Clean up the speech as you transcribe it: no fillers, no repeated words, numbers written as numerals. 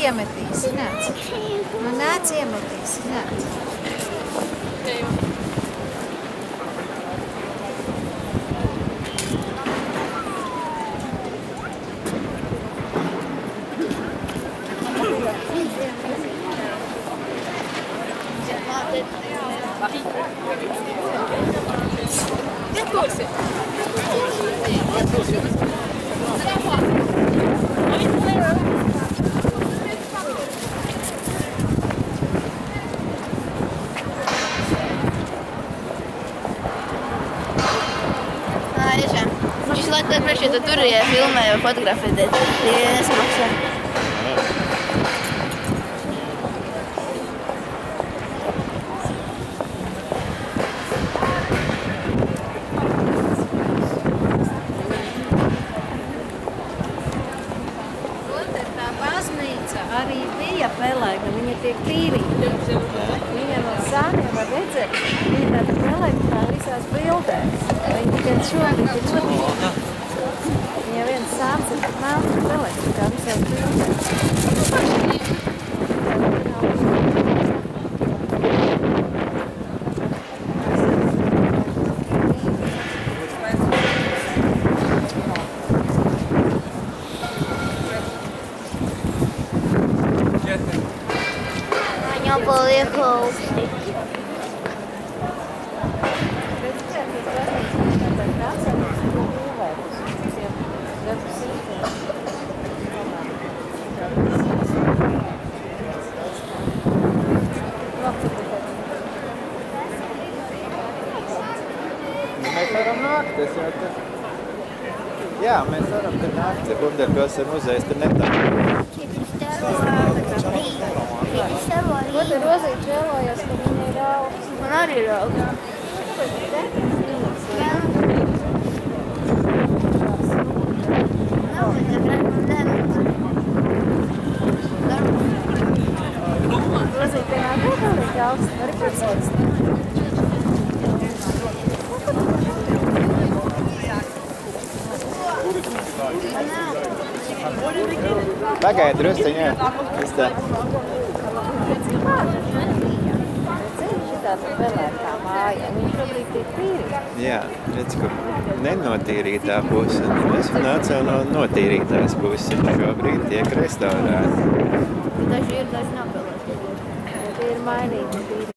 iemetīsi, nāc. Nu, nāc iemetīsi, nāc. Šis laikam priekšā tur ir filmē vai fotografē, tie nesmaksā. Baznīca arī bija pelēkna, viņa tiek tīrīta. Viņa no sāniem var redzēt, viņa tāda pelēkna visās bildēs. Viņa tikai šodien ir ļoti. Viņa viens sāns ir melna pelēkna kā visās bildēs. Viņam paliek augsti. Mēs varam nākt, es jau te... Jā, mēs varam te nākt, ja Bunderpilsē muzejs te netāju. Ko te Rozīt žēlojas, ka viņa ir augs? Man arī ir augs. Rozīt, te nāk kaut kā augs, var ir pēc augs. Pagaid, drusciņā. Es tā. Šitā pelēkā māja, viņa šobrīd tiek tīrīta. Jā, redz, ka nenotīrītā puse. Es nācu no notīrītās puses. Šobrīd tiek restaurēti. Daži ir, daži nav pelēki. Tie ir mainīgi.